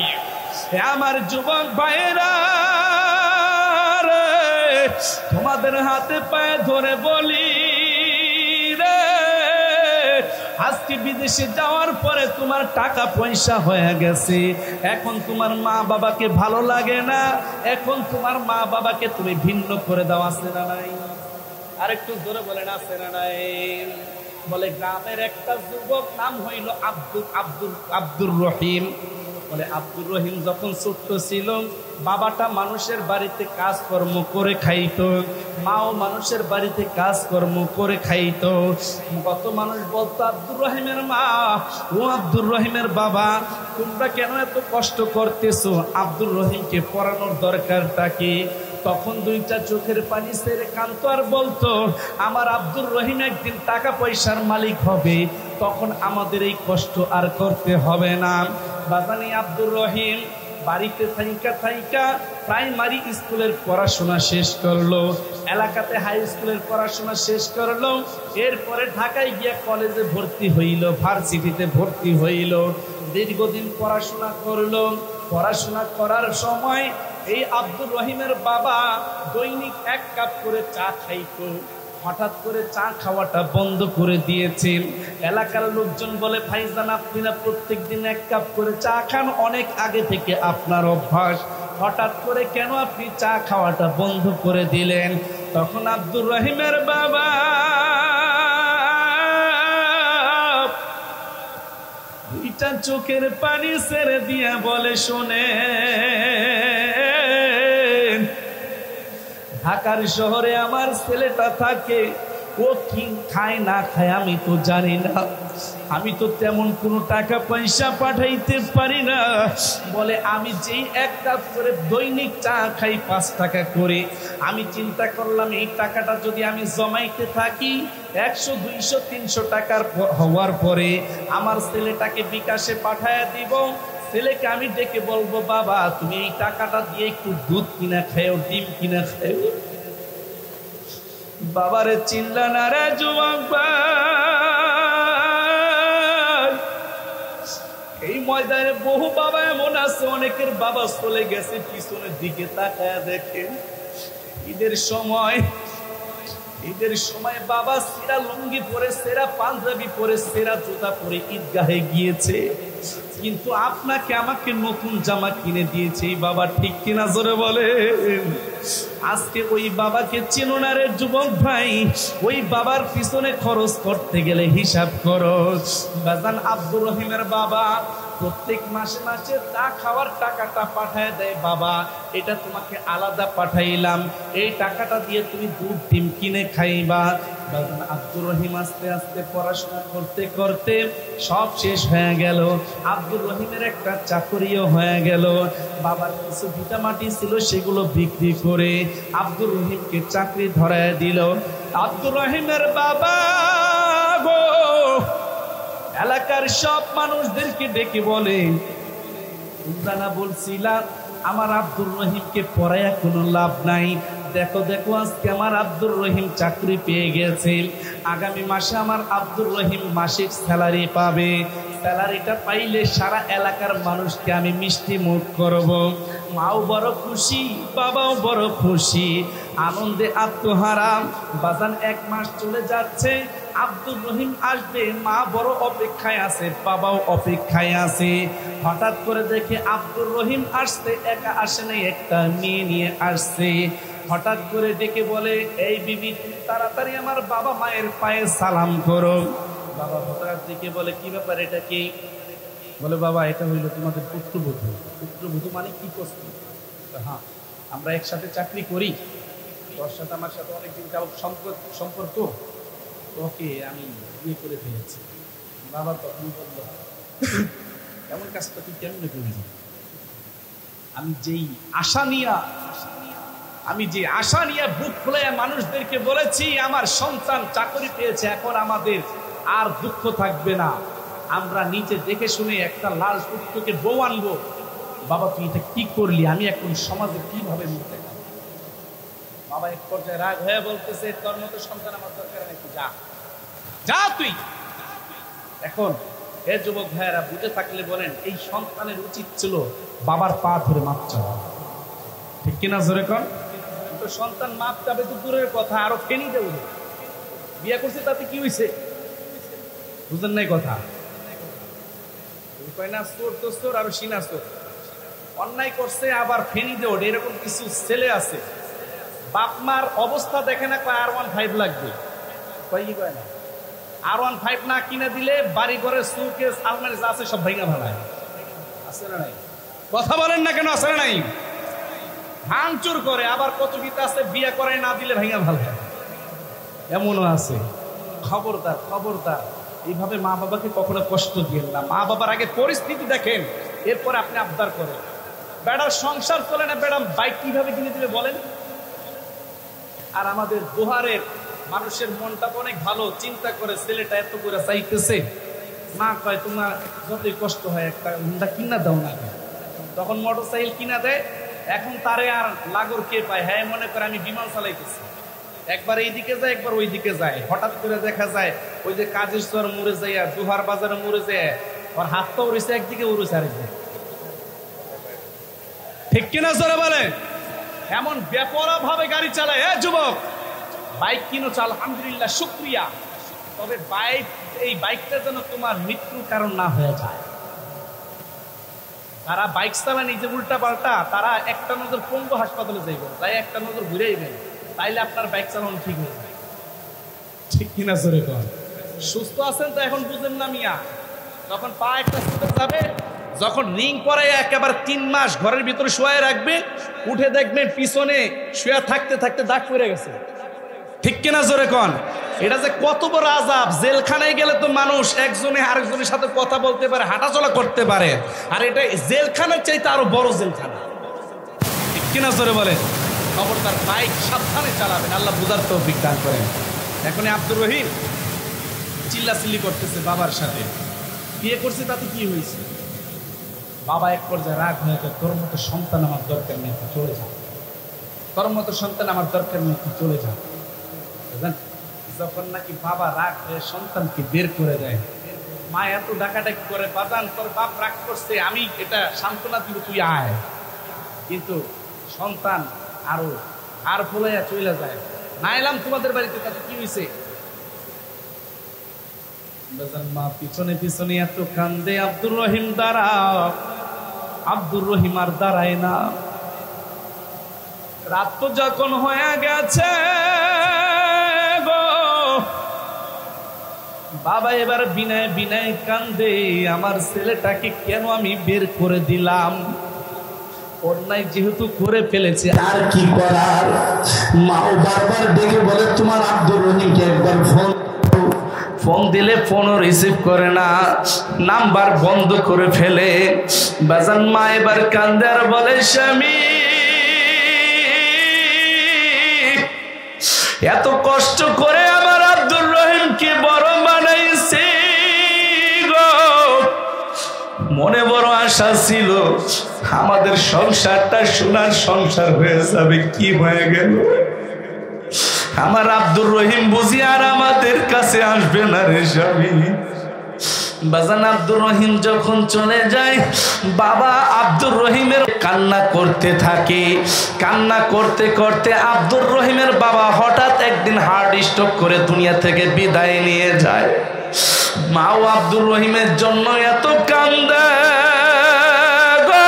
আমার যুবক ভাইরা, তোমাদের হাতে পায়ে ধরে বলি রে, আজকে বিদেশে যাওয়ার পরে তোমার টাকা পয়সা হয়ে গেছে, এখন তোমার মা বাবাকে ভালো লাগে না, এখন তোমার মা বাবাকে তুমি ভিন্ন করে দাও, আছে না নাই? আরেকটু জোরে বলেন আছে না নাই? বলে গ্রামের একটা যুবক, নাম হইল আব্দুর রহিম। বলে আব্দুর রহিম যখন ছোট্ট ছিল, বাবাটা মানুষের বাড়িতে কাজকর্ম করে খাইতো, মাও মানুষের বাড়িতে কাজকর্ম করে খাইতো। কত মানুষ বলতো আব্দুর রহিমের মা, ও আব্দুর রহিমের বাবা, তোমরা কেন এত কষ্ট করতেছো? আব্দুর রহিমকে পড়ানোর দরকারটা কি? তখন 2টা চোখের পানি ছেড়ে কাঁদতো আর বলতো আমার আব্দুর রহিম একদিন টাকা পয়সার মালিক হবে, তখন আমাদের এই কষ্ট আর করতে হবে না। বাজানি আব্দুর রহিম বাড়িতে থাইকা প্রাইমারি স্কুলের পড়াশোনা শেষ করলো, এলাকাতে হাই স্কুলের পড়াশোনা শেষ করলো, এরপরে ঢাকায় গিয়ে কলেজে ভর্তি হইল, ভার্সিটিতে ভর্তি হইল, দীর্ঘদিন পড়াশোনা করলো। পড়াশোনা করার সময় এই আব্দুর রহিমের বাবা দৈনিক 1 কাপ করে চা খাইতো, হঠাৎ করে চা খাওয়াটা বন্ধ করে দিয়েছেন। এলাকার লোকজন বলে ভাইজান আপনি না প্রত্যেক দিন 1 কাপ করে চা খান, অনেক আগে থেকে আপনার অভ্যাস, হঠাৎ করে কেন আপনি চা খাওয়াটা বন্ধ করে দিলেন? তখন আব্দুর রহিমের বাবা 2টা চোখের পানি ছেড়ে দিয়া বলে শোনে, ঢাকার শহরে আমার ছেলেটা থাকে, ও কি খায় না খায় আমি তো জানি না, আমি তো তেমন কোনো টাকা পয়সা পাঠাইতে পারি না। বলে আমি যেই 1 কাপ করে দৈনিক চা খাই 5 টাকা করে, আমি চিন্তা করলাম এই টাকাটা যদি আমি জমাইতে থাকি 100, 200, 300 টাকার হওয়ার পরে আমার ছেলেটাকে বিকাশে পাঠায়া দিব। ছেলেকে আমি ডেকে বলবো বাবা তুমি এই টাকাটা দিয়ে একটু দুধ কিনা খাও, ডিম কিনা খাও। বাবারে চিল্লা না রে যুবক ভাই। এই ময়দানে বহু বাবা এমন আছে, অনেকের বাবা চলে গেছে, পিছনের দিকে তাকায় দেখেন। ঈদের সময় বাবা সেরা লুঙ্গি পরে, সেরা পাঞ্জাবি পরে, সেরা জুতা পরে ঈদগাহে গিয়েছে, কিন্তু আপনাকে আমাকে নতুন জামা কিনে দিয়েছে এই বাবা, ঠিক কিনা জোরে বলেন। আজকে ওই বাবাকে চেনো না রে যুবক ভাই। ওই বাবার পিছনে খরচ করতে গেলে হিসাব করো। বাজান আব্দুর রহিমের বাবা প্রত্যেক মাসে মাসে চা খাওয়ার টাকাটা পাঠায় দেয়, বাবা এটা তোমাকে আলাদা পাঠাইলাম, এই টাকাটা দিয়ে তুমি দুধ ডিম কিনে খাইবা। বাজান আব্দুর রহিম আস্তে আস্তে পড়াশোনা করতে করতে সব শেষ হয়ে গেল। আব্দুর রহিমের একটা চাকরিও হয়ে গেল। বাবার কিছু ভিটামাটি ছিল, সেগুলো বিক্রি করে আব্দুর রহিমকে চাকরি ধরায় দিল। আব্দুর রহিমের বাবা গো এলাকার সব মানুষদেরকে ডেকে বলে, তোমরা না বলছিলাম আমার আব্দুর রহিমকে পড়াইয়া কোনো লাভ নাই, দেখো দেখো আজকে আমার আব্দুর রহিম চাকরি পেয়ে গেছে, আগামী মাসে আমার আব্দুর রহিম মাসিক স্যালারি পাবে, স্যালারিটা পাইলে সারা এলাকার মানুষকে আমি মিষ্টি মুখ করব। মাও বড় খুশি, বাবাও বড় খুশি, আনন্দে আত্মহারা। বাজান এক মাস চলে যাচ্ছে, আব্দুর রহিম আসবে, মা বড় অপেক্ষায় আছে, বাবাও অপেক্ষায় আছে। হঠাৎ করে দেখে আব্দুর রহিম আসছে, একা আসে নাই, একটা মেয়ে নিয়ে আসছে। হঠাৎ করে ডেকে বলে, এই বিবি তুমি তাড়াতাড়ি আমার বাবা মায়ের পায়ে সালাম করো। বাবা হঠাৎ দেখে বলে, কি ব্যাপার, এটা কি? বলে, বাবা এটা হইল তোমাদের পুত্রবধূ। পুত্রবধূ মানে কি করছি? হ্যাঁ, আমরা একসাথে চাকরি করি, তোর সাথে আমার সাথে অনেকদিন যাবত সম্পর্ক, ওকে আমি বিয়ে করে ফেলেছি। বাবা তখন বলল, এমন কাজটা তুই কেমনে করবি? আমি যে আশা নিয়ে বুক খুলে মানুষদেরকে বলেছি আমার সন্তান চাকরি পেয়েছে, এখন আমাদের আর দুঃখ থাকবে না, আমরা নিচে দেখে শুনে একটা লাল পুত্রকে বউ আনবো। বাবা তুই এটা কি করলি? আমি এখন সমাজে কিভাবে মুখ দেখাবো? বাবা এক পর্যায়ে রাগ হয়ে বলতেছে, তোর মতো সন্তান আমার দরকার নাকি, যা তুই। এখন হে যুবক ভাইয়েরা, বুঝে থাকলে বলেন, এই সন্তানের উচিত ছিল বাবার পা ধরে মাপ চাওয়া, ঠিক কিনা জোরে কর? তো সন্তান মাপ চাবে তো দূরের কথা, আরো ফেনি দেব। বিয়ে করছে তাতে কি হয়েছে? বুঝেন নাই কথা? কয় না চোর তো চোর, আরো সিনা চোর। অন্যায় করছে আবার ফেনি দেও, এরকম কিছু ছেলে আছে, বাপ মার অবস্থা দেখে না, কয় R15 লাগবে, কয় কি কয় না, R15 না কিনে দিলে বাড়ি ঘরে সুকেস আলমারি যা আছে সব ভাঙা ভাঙায়। আছে না নাই? কথা বলেন না কেন? আছে না নাই? ভাঙচুর করে। আবার কত গীতা আছে, বিয়ে করে না দিলে ভাঙা ভালো, এমনও আছে। খবরদার খবরদার, এইভাবে মা বাবাকে কখনো কষ্ট দিয়েন না। মা বাবার আগে পরিস্থিতি দেখেন, এরপরে আপনি আবদার করেন। বেড়ার সংসার চলে না, বেড়া বাইক কিভাবে কিনে দিবে বলেন? আর আমাদের দোহারের মানুষের মনটা অনেক ভালো, চিন্তা করে ছেলেটা এত করে চাইতেছে, মা কয় তোমার যতই কষ্ট হয় একটা হুন্ডা কিনা দাও না। তখন মোটরসাইকেল কিনা দেয়। এখন তারে আর লাগর কে পায়? হ্যাঁ, মনে করে আমি বিমান চালাইতেছি, একবার এইদিকে যায় একবার ওই দিকে যায়। হঠাৎ করে দেখা যায় ওই যে কাজের চর মুড়ে যাইয়া, দুহার বাজারে মুড়ে যায়, ওর হাতটা উড়েছে একদিকে, উড়েছে আরেকদিকে, ঠিক কিনা জোরে বলে? এমন বেপরা ভাবে গাড়ি চালায়। যুবক, বাইক কিনো, আলহামদুলিল্লাহ, শুকরিয়া, তবে এই বাইকটা যেন তোমার মৃত্যুর কারণ না হয়ে যায়। তারা বাইক চালা নিজে উল্টা পাল্টা, তারা একটা নজর পঙ্গু হাসপাতালে যাইবে, তাই একটা নজর ঘুরেইবেন, তাইলে আপনার বাইক চালানো ঠিক হয়ে যায়, ঠিক কিনা জোরে কর? সুস্থ আছেন তো এখন বুঝেন না মিয়া? যখন পা একটা যাবে, যখন রিং পরে একেবারে 3 মাস ঘরের ভিতরে শুয়ে রাখবে, উঠে দেখবেন পিছনে শুয়ে থাকতে থাকতে দাগ পড়ে গেছে, ঠিক কিনা জোরে কন? এটা যে কত বড় আযাব! জেলখানায় গেলে তো মানুষ একজনে আরেকজনের সাথে কথা বলতে পারে, হাঁটাচলা করতে পারে, আর এটা জেলখানার চাইতে আরো বড় জেলখানা, ঠিক কিনা জোরে বলে? খবরদার বাইক সাবধানে চালাবেন, আল্লাহ বুঝার তৌফিক দান করেন। এখন আব্দুর রহিম চিল্লাচিল্লি করতেছে বাবার সাথে, বিয়ে করছে তাতে কি হয়েছে? বাবা এক পর্যায়ে রাগ হয়ে যায়, তোর মতো সন্তান আমার দরকার নেই, তুই চলে যা, তোর মতো সন্তান আমার দরকার নেই, তুই চলে যা। যখন নাকি বাবা রাগ হয়ে সন্তানকে বের করে দেয়, মা এত ডাকাডাকি করে, বাজান তোর বাপ রাগ করছে, আমি এটা সান্ত্বনা দিব, তুই আয়। কিন্তু সন্তান আর ফলাইয়া চলে যায়, না এলাম তোমাদের বাড়িতে, তাতে কি হয়েছে? মা পিছনে পিছনে এত কান্দে, আব্দুর রহিম দাঁড়াও, আব্দুর রহিম আর দাঁড়ায় না। রাত তো যখন হয়ে গেছে গো, বাবা এবার বিনায় বিনায় কান্দে, আমার ছেলেটাকে কেন আমি বের করে দিলাম? অন্যায় যেহেতু করে ফেলেছে, আর কি করার? মাও বারবার ডেকে বলে তোমার আব্দুর রহিমকে একবার ফোন দিলে ফোনও রিসিভ করে না, নাম্বার বন্ধ করে ফেলে। বাজান মা এবার কান্দে আর বলে, স্বামী এত কষ্ট করে আমার আব্দুর রহিমকে বড় বানাইছে গো, মনে বড় আশা ছিল আমাদের সংসারটা সোনার সংসার হয়ে যাবে, কি হয়ে গেল? আমার আব্দুর রহিম বুঝি আর আমাদের কাছে আসবে না রে স্বামী। বাজান আব্দুর রহিম যখন চলে যায়, বাবা আব্দুর রহিমের কান্না করতে থাকে। কান্না করতে করতে আব্দুর রহিমের বাবা হঠাৎ একদিন হার্ট স্ট্রোক করে দুনিয়া থেকে বিদায় নিয়ে যায়। মাও আব্দুর রহিমের জন্য এত কান্দে গো,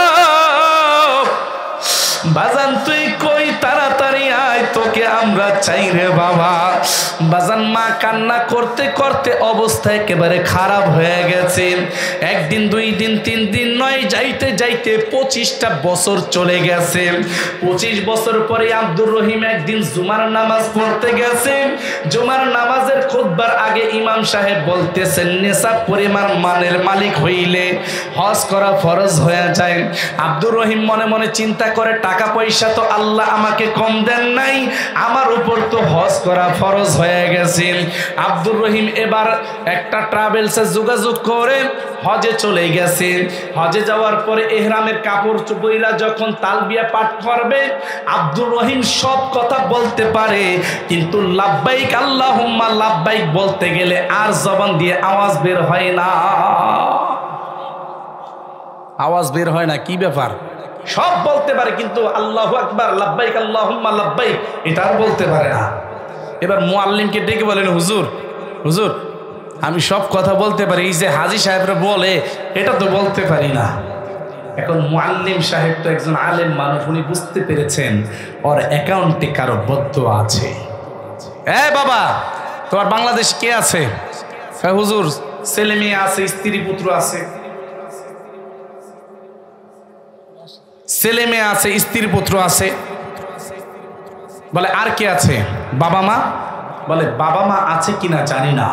বাজান তুই কই, তাড়াতাড়ি আয়, তোকে আমরা চাই রে বাবা। বাজান মা কান্না করতে করতে অবস্থা একেবারে খারাপ হয়ে গেছে। একদিন, 2 দিন, 3 দিন নয়, যাইতে যাইতে 25টা বছর চলে গেছে। 25 বছর পরে আব্দুর রহিম একদিন জুমার নামাজ পড়তে গেছে। জুমার নামাজের খুতবার আগে ইমাম সাহেব বলতেছেন, নেশাব পরিমাণ মানের মালিক হইলে হজ করা ফরজ হয়ে যায়। আব্দুর রহিম মনে মনে চিন্তা করে, টাকা পয়সা তো আল্লাহ আমাকে কম দেন নাই, আমার উপর তো হজ করা ফরজ হয়ে গেছে। আব্দুর রহিম এবার একটা ট্রাভেলসে যোগাযোগ করে হজে চলে গেছে। হজে যাওয়ার পরে ইহরামের কাপড় চুপড়িরা যখন তালবিয়া পাঠ করবে, আব্দুর রহিম সব কথা বলতে পারে, কিন্তু লাব্বাইক আল্লাহুম্মা লাব্বাইক বলতে গেলে আর জবান দিয়ে আওয়াজ বের হয় না। আওয়াজ বের হয় না, কি ব্যাপার? সব বলতে পারে কিন্তু আল্লাহু আকবার, লাব্বাইক আল্লাহুম্মা লাব্বাইক এটা আর বলতে পারে না। এবার মুআল্লিমকে ডেকে বলেন, হুজুর হুজুর আমি সব কথা বলতে পারি, এই যে হাজী সাহেবরা বলে এটা তো বলতে পারি না। এখন মুআল্লিম সাহেব তো একজন আলেম মানুষ, উনি বুঝতে পেরেছেন ওর অ্যাকাউন্টে কারো বদদোয়া আছে। এ বাবা, তোমার বাংলাদেশে কে আছে? হুজুর ছেলে মেয়ে আছে, স্ত্রী পুত্র আছে। ছেলে মেয়ে আছে, স্ত্রী পুত্র আছে। বলে আর কে আছে? বাবা মা। বলে বাবা মা আছে কিনা জানি না।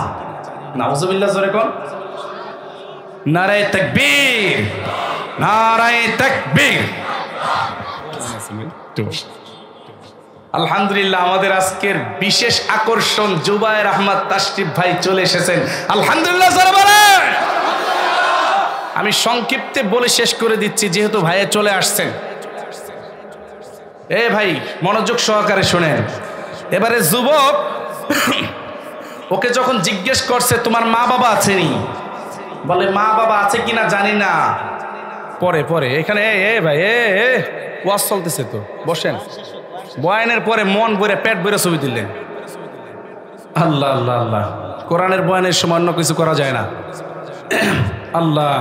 নাউজুবিল্লাহ, জোরে কোন নারায়ে তাকবীর, নারায়ে তাকবীর। আলহামদুলিল্লাহ, আমাদের আজকের বিশেষ আকর্ষণ জুবায়ের আহমদ তাশরিফ ভাই চলে এসেছেন। আলহামদুলিল্লাহ, জোরে বলেন। আমি সংক্ষিপ্তে বলে শেষ করে দিচ্ছি যেহেতু ভাইয়ে চলে আসছেন। এ ভাই মনোযোগ সহকারে শুনেন। এবারে যুবক ওকে যখন জিজ্ঞেস করছে তোমার মা বাবা আছেনি, বলে মা বাবা আছে কিনা জানি না। পরে পরে এখানে এ ভাই ওয়াজ চলতেছে তো, বসেন। বয়ানের পরে মন ভরে পেট ভরে ছবি দিলেন। আল্লাহ আল্লাহ আল্লাহ, কোরআনের বয়ানের সময় অন্য কিছু করা যায় না। আল্লাহ।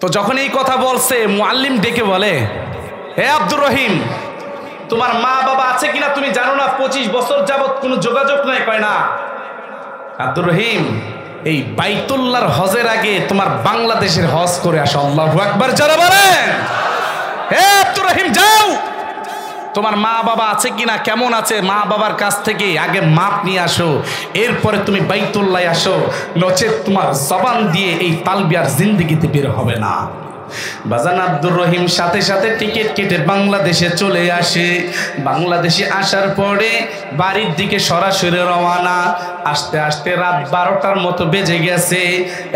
তো যখন এই কথা বলছে, মুআল্লিম ডেকে বলে, হে আব্দুর রহিম তোমার মা বাবা আছে কিনা তুমি জানো না? 25 বছর যাবত কোনো যোগাযোগ নাই। কয় না। আব্দুর রহিম এই বাইতুল্লাহর হজের আগে তোমার বাংলাদেশের হজ করে আসো। আল্লাহু আকবার, যারা বলেন। হে আব্দুর রহিম যাও, তোমার মা বাবা আছে কিনা, কেমন আছে, মা বাবার কাছ থেকে আগে মাপ নিয়ে আসো, এরপরে তুমি বাইতুল্লাহ আসো, নচেত তোমার জবান দিয়ে এই তালবিয়ার জিন্দেগিতে বের হবে না। বাজান আব্দুর রহিম সাথে সাথে টিকিট কেটে বাংলাদেশে চলে আসে। বাংলাদেশে আসার পরে বাড়ির দিকে সরাসরি রওনা। আস্তে আস্তে রাত 12টার মতো বেজে গেছে।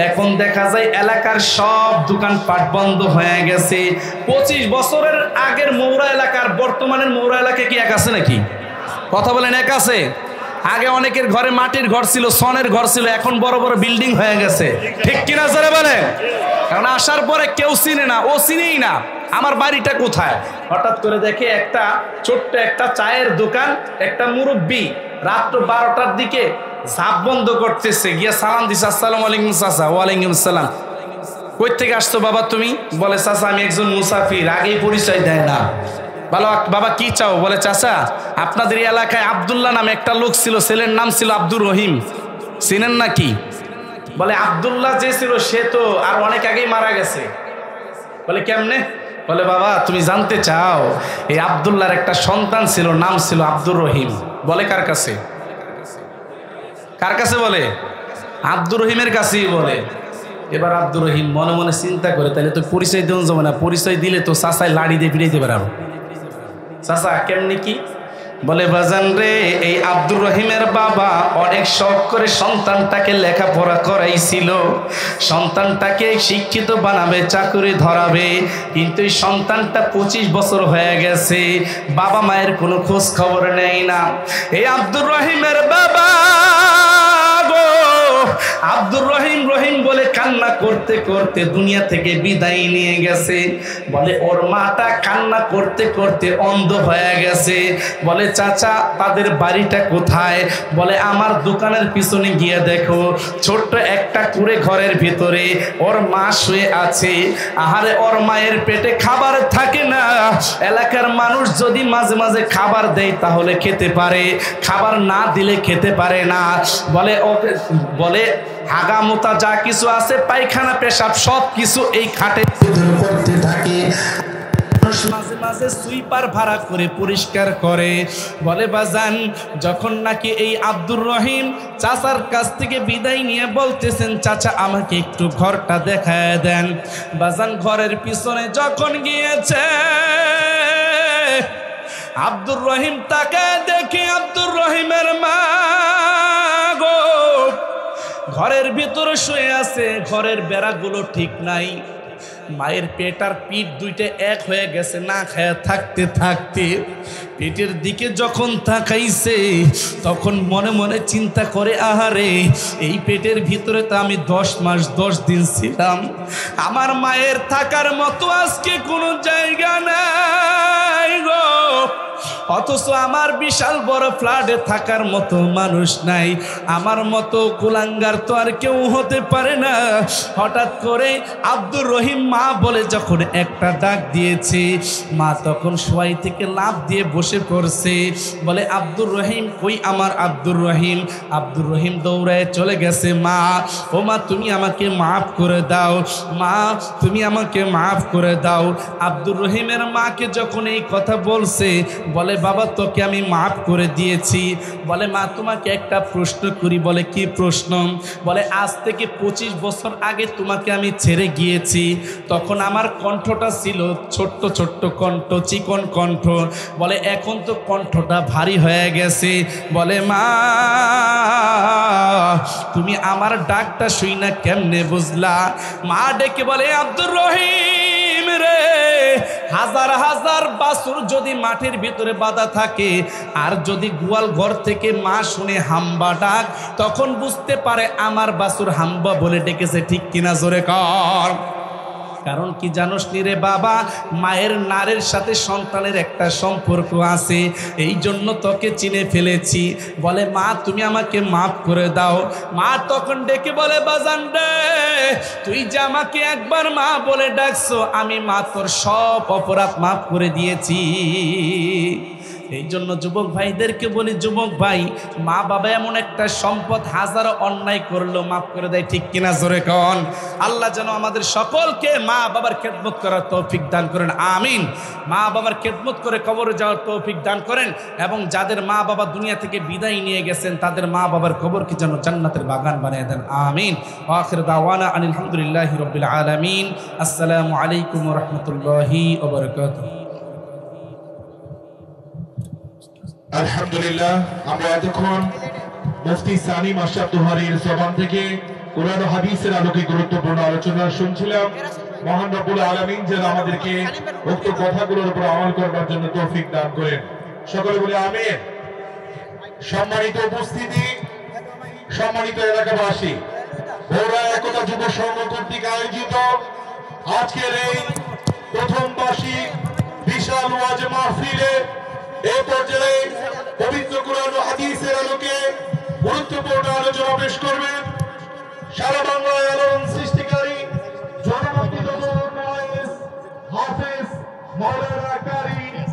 এখন দেখা যায় এলাকার সব দোকানপাট বন্ধ হয়ে গেছে। 25 বছরের আগের মৌরা এলাকার বর্তমানের মৌরা এলাকা কি এক আছে নাকি? কথা বলেন এক আছে? আগে অনেকের ঘরে মাটির ঘর ছিল, সনের ঘর ছিল, এখন বড় বড় বিল্ডিং হয়ে গেছে, ঠিক কিনা জোরে বলে? কারণ আসার পরে কেউ চিনে না, ও চিনেই না আমার বাড়িটা কোথায়। হঠাৎ করে দেখে একটা ছোট্ট একটা চায়ের দোকান, একটা মুরব্বী রাত্র 12টার দিকে ঝাঁপ বন্ধ করতেছে, গিয়ে সালাম দিছে, আসসালামু আলাইকুম চাচা। ওয়ালাইকুম সালাম। কই থেকে আসছো বাবা তুমি? বলে চাচা আমি একজন মুসাফির। আগেই পরিচয় দেয় না। ভালো বাবা কি চাও? বলে চাচা আপনাদের এলাকায় আব্দুল্লাহ নামে একটা লোক ছিল, ছেলের নাম ছিল আব্দুর রহিম, চিনেন নাকি? বলে আব্দুল্লাহ যে ছিল সে তো আর অনেক আগেই মারা গেছে। বলে কেমনে? বলে বাবা তুমি জানতে চাও, এই আব্দুল্লাহর একটা সন্তান ছিল, নাম ছিল আব্দুর রহিম। বলে কার কাছে? কার কাছে? বলে আব্দুর রহিমের কাছেই বলে। এবার আব্দুর রহিম মনে মনে চিন্তা করে, তাহলে তো পরিচয় দেওয়া যাবে না, পরিচয় দিলে তো চাচাই লাড়ি দিয়ে ফিরাইতে পারবো। চাচা কেমনি কি? বলে বাজান রে, এই আব্দুর রহিমের বাবা অনেক শখ করে সন্তানটাকে লেখাপড়া করাইছিল, সন্তানটাকে শিক্ষিত বানাবে, চাকরি ধরাবে, কিন্তু এই সন্তানটা 25 বছর হয়ে গেছে, বাবা মায়ের কোনো খোঁজ খবর নেই না। এই আব্দুর রহিমের বাবা আব্দুর রহিম রহিম বলে কান্না করতে করতে দুনিয়া থেকে বিদায় নিয়ে গেছে। বলে ওর মাটা কান্না করতে করতে অন্ধ হয়ে গেছে। বলে চাচা তাদের বাড়িটা কোথায়? বলে আমার দোকানের পিছনে গিয়ে দেখো, ছোট্ট একটা কুঁড়ে ঘরের ভিতরে ওর মা শুয়ে আছে। আহারে ওর মায়ের পেটে খাবার থাকে না, এলাকার মানুষ যদি মাঝে মাঝে খাবার দেয় তাহলে খেতে পারে, খাবার না দিলে খেতে পারে না। বলে ওকে বলে হাগামোতা যা কিছু আছে, পায়খানা পেশাব সব কিছু এই খাটে করতে থাকে। মাঝে মাঝে সুইপার ভাড়া করে পরিষ্কার করে। বলে বাজান যখন নাকি এই আব্দুর রহিম চাচার কাছ থেকে বিদায় নিয়ে বলতেছেন, চাচা আমাকে একটু ঘরটা দেখায় দেন। বাজান ঘরের পিছনে যখন গিয়েছে, আব্দুর রহিম তাকে দেখে আব্দুর রহিমের মা গো ঘরের ভিতরে শুয়ে আছে, ঘরের বেড়াগুলো ঠিক নাই, মায়ের পেট আর পিঠ দুইটা এক হয়ে গেছে, না খায়া থাকতে থাকতে পেটের দিকে যখন তাকাইছে তখন মনে মনে চিন্তা করে, আহারে এই পেটের ভিতরে তো আমি 10 মাস 10 দিন ছিলাম, আমার মায়ের থাকার মতো আজকে কোনো জায়গা নাই গো, অথচ আমার বিশাল বড় ফ্ল্যাটে থাকার মতো মানুষ নাই, আমার মতো কুলাঙ্গার তো আর কেউ হতে পারে না। হঠাৎ করে আব্দুর রহিম মা বলে যখন একটা ডাক দিয়েছে, মা তখন শোয়াই থেকে লাফ দিয়ে বসে পড়ছে। বলে আব্দুর রহিম কই আমার আব্দুর রহিম? আব্দুর রহিম দৌড়ায় চলে গেছে, মা ও মা তুমি আমাকে মাফ করে দাও, মা তুমি আমাকে মাফ করে দাও। আব্দুর রহিমের মাকে যখন এই কথা বলছে, বলে বাবা তোকে আমি মাফ করে দিয়েছি। বলে মা তোমাকে একটা প্রশ্ন করি। বলে কি প্রশ্ন? বলে আজ থেকে 25 বছর আগে তোমাকে আমি ছেড়ে গিয়েছি, তখন আমার কণ্ঠটা ছিল ছোট্ট ছোট্ট কণ্ঠ, চিকন কণ্ঠ, বলে এখন তো কণ্ঠটা ভারী হয়ে গেছে। বলে মা তুমি আমার ডাকটা শুই না কেমনে বুঝলা? মা ডেকে বলে আব্দুর রহিম রে, হাজার হাজার বাছুর যদি মাটির ভিতরে বাঁধা থাকে আর যদি গোয়াল ঘর থেকে মা শুনে হাম্বা ডাক, তখন বুঝতে পারে আমার বাছুর হাম্বা বলে ডেকেছে, ঠিক কিনা জোরে কর। কারণ কি জানোস নি রে বাবা, মায়ের নারের সাথে সন্তানের একটা সম্পর্ক আছে, এই জন্য তোকে চিনে ফেলেছি। বলে মা তুমি আমাকে মাফ করে দাও। মা তখন ডেকে বলে বাজান রে, তুই যে আমাকে একবার মা বলে ডাকছো, আমি মা তোর সব অপরাধ মাফ করে দিয়েছি। এই জন্য যুবক ভাইদেরকে বলি, যুবক ভাই মা বাবা এমন একটা সম্পদ, হাজারো অন্যায় করলো মাফ করে দেয়, ঠিক কিনা জোরে কন। আল্লাহ যেন আমাদের সকলকে মা বাবার খেদমত করার তৌফিক দান করেন, আমিন। মা বাবার খেদমত করে কবরে যাওয়ার তৌফিক দান করেন, এবং যাদের মা বাবা দুনিয়া থেকে বিদায় নিয়ে গেছেন তাদের মা বাবার কবরকে যেন জান্নাতের বাগান বানিয়ে দেন, আমিন। আখির দাওয়ানা আনিল হামদুলিল্লাহি রাব্বিল আলামিন। আসসালামু আলাইকুম ওয়া রাহমাতুল্লাহি ওয়া বারাকাতুহু। আলহামদুলিল্লাহ, আমরা এতক্ষণ মুফতি সানি মাশরাফ দোহারীর জবান থেকে কোরআন ও হাদিসের আলোকে গুরুত্বপূর্ণ আলোচনা শুনছিলাম। মহান রব্বুল আলামিন যেন আমাদেরকে উক্ত কথাগুলোর উপর আমল করবার জন্য তৌফিক দান করেন। সকলে বলে আমিন। সম্মানিত উপস্থিতি, সম্মানিত এলাকাবাসী, মৌরা একতা যুব সংঘ কর্তৃক আয়োজিত আজকের এই প্রথম বার্ষিক বিশাল ওয়াজ মাহফিলে এই পর্যায়ে পবিত্র কোরআন ও হাদিসের আলোকে গুরুত্বপূর্ণ আলোচনা পেশ করবেন সারা বাংলায় আলোড়ন সৃষ্টিকারী জনমন্ডিত হাফেজ মাওলানা